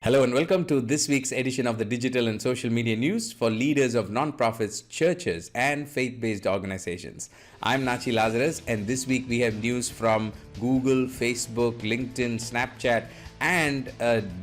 Hello and welcome to this week's edition of the Digital and Social Media News for leaders of nonprofits, churches, and faith-based organizations. I'm Natchi Lazarus, and this week we have news from Google, Facebook, LinkedIn, Snapchat, and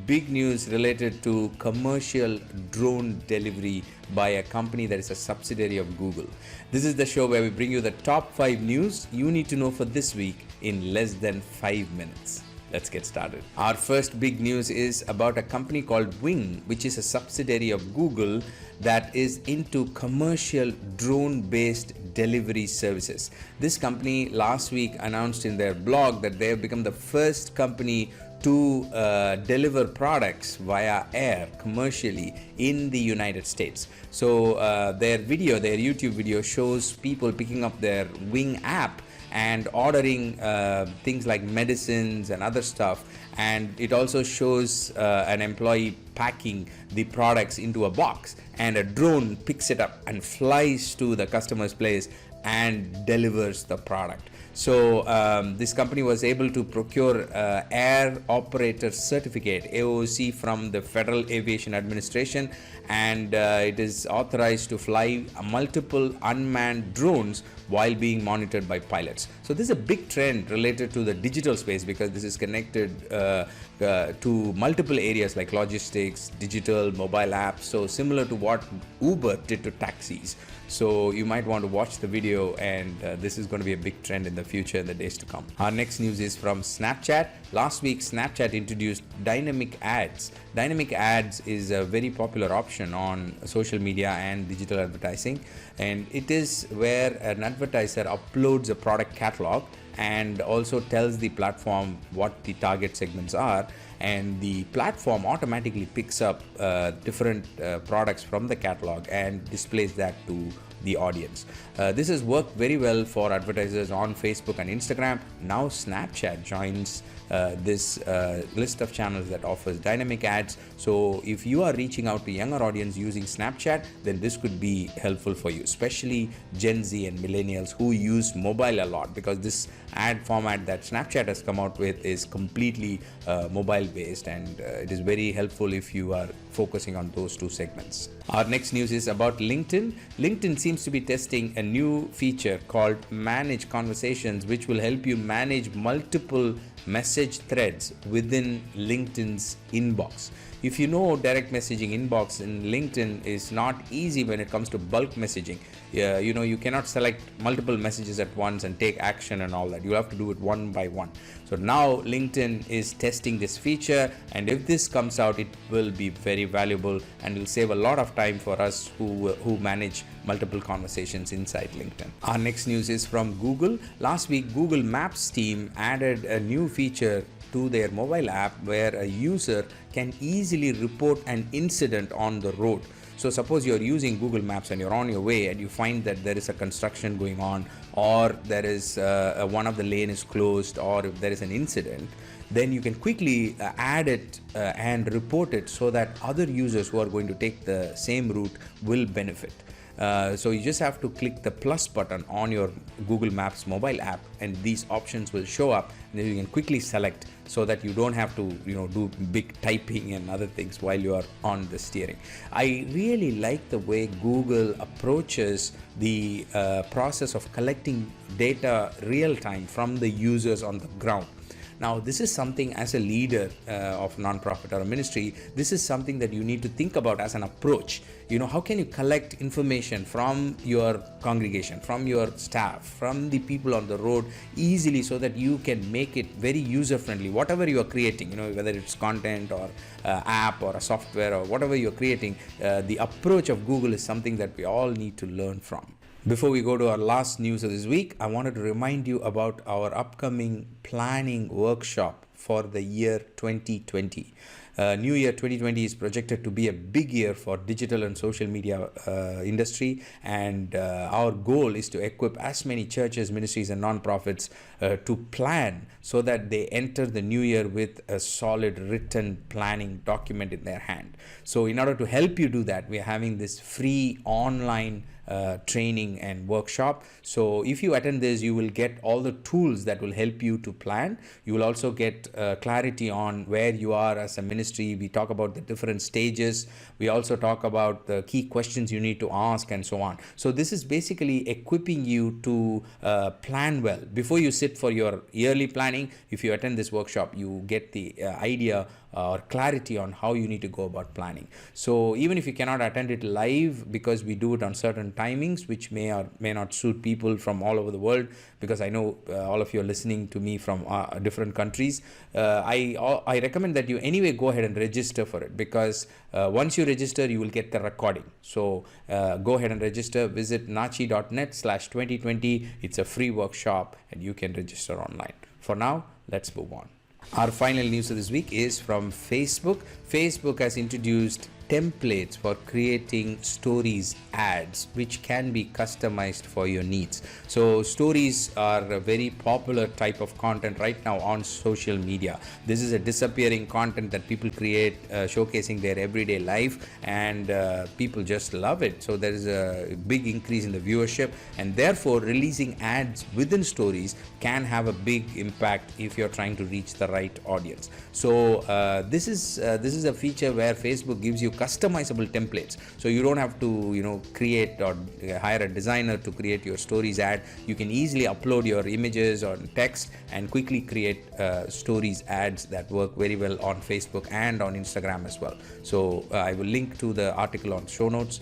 big news related to commercial drone delivery by a company that is a subsidiary of Google. This is the show where we bring you the top 5 news you need to know for this week in less than 5 minutes. Let's get started. Our first big news is about a company called Wing, which is a subsidiary of Google that is into commercial drone-based delivery services. This company last week announced in their blog that they have become the first company to deliver products via air commercially in the United States. So their YouTube video shows people picking up their Wing app and ordering things like medicines and other stuff, and it also shows an employee packing the products into a box, and a drone picks it up and flies to the customer's place and delivers the product. So this company was able to procure Air Operator Certificate (AOC) from the Federal Aviation Administration, and it is authorized to fly multiple unmanned drones while being monitored by pilots. So this is a big trend related to the digital space, because this is connected to multiple areas like logistics, digital, mobile apps. So similar to what Uber did to taxis. So you might want to watch the video, and this is going to be a big trend in the future, in the days to come. Our next news is from Snapchat. Last week, Snapchat introduced dynamic ads. Dynamic ads is a very popular option on social media and digital advertising, and it is where an advertiser uploads a product catalog and also tells the platform what the target segments are, and the platform automatically picks up different products from the catalog and displays that to the audience. This has worked very well for advertisers on Facebook and Instagram. Now Snapchat joins this list of channels that offers dynamic ads. So if you are reaching out to younger audience using Snapchat, then this could be helpful for you, especially Gen Z and millennials who use mobile a lot, because this ad format that Snapchat has come out with is completely mobile based, and it is very helpful if you are focusing on those two segments. Our next news is about LinkedIn. LinkedIn seems to be testing a new feature called Manage Conversations, which will help you manage multiple message threads within LinkedIn's inbox. If you know, direct messaging inbox in LinkedIn is not easy when it comes to bulk messaging. You cannot select multiple messages at once and take action and all that. You have to do it one by one. So now LinkedIn is testing this feature, and if this comes out, it will be very valuable and will save a lot of time for us who manage multiple conversations inside LinkedIn. Our next news is from Google. Last week, Google Maps team added a new feature to their mobile app where a user can easily report an incident on the road. So suppose you're using Google Maps and you're on your way and you find that there is a construction going on, or there is one of the lane is closed, or if there is an incident, then you can quickly add it and report it so that other users who are going to take the same route will benefit. So you just have to click the plus button on your Google Maps mobile app, and these options will show up, and then you can quickly select, so that you don't have to do big typing and other things while you are on the steering. I really like the way Google approaches the process of collecting data real time from the users on the ground. Now, this is something, as a leader of nonprofit or a ministry, this is something that you need to think about as an approach. How can you collect information from your congregation, from your staff, from the people on the road easily, so that you can make it very user-friendly, whatever you are creating, whether it's content or app or a software or whatever you're creating. The approach of Google is something that we all need to learn from. Before we go to our last news of this week, I wanted to remind you about our upcoming planning workshop for the year 2020. New year 2020 is projected to be a big year for digital and social media industry, and our goal is to equip as many churches, ministries, and nonprofits to plan so that they enter the new year with a solid written planning document in their hand. So in order to help you do that, we are having this free online training and workshop. So if you attend this, you will get all the tools that will help you to plan. You will also get clarity on where you are as a ministry ministry. We talk about the different stages. We also talk about the key questions you need to ask and so on. So this is basically equipping you to plan well. Before you sit for your yearly planning, if you attend this workshop, you get the idea or clarity on how you need to go about planning. So even if you cannot attend it live, because we do it on certain timings which may or may not suit people from all over the world, because I know all of you are listening to me from different countries, I recommend that you anyway go ahead and register for it, because once you register, you will get the recording. So go ahead and register. Visit natchi.net/2020. It's a free workshop and you can register online. For now, let's move on. Our final news of this week is from Facebook. Facebook has introduced templates for creating stories ads, which can be customized for your needs. So stories are a very popular type of content right now on social media. This is a disappearing content that people create, showcasing their everyday life, and people just love it. So there is a big increase in the viewership, and therefore releasing ads within stories can have a big impact if you're trying to reach the right audience. So this is a feature where Facebook gives you customizable templates, so you don't have to create or hire a designer to create your stories ad. You can easily upload your images or text and quickly create stories ads that work very well on Facebook and on Instagram as well. So I will link to the article on show notes.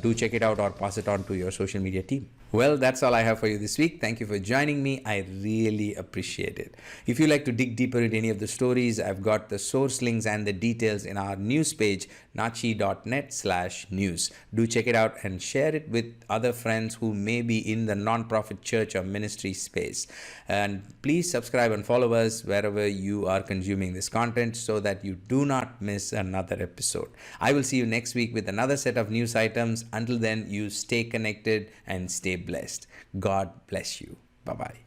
Do check it out or pass it on to your social media team. Well, that's all I have for you this week. Thank you for joining me. I really appreciate it. If you like to dig deeper into any of the stories, I've got the source links and the details in our news page, natchi.net/news. Do check it out and share it with other friends who may be in the nonprofit church or ministry space. And please subscribe and follow us wherever you are consuming this content so that you do not miss another episode. I will see you next week with another set of news items. Until then, you stay connected and stay blessed. God bless you. Bye-bye.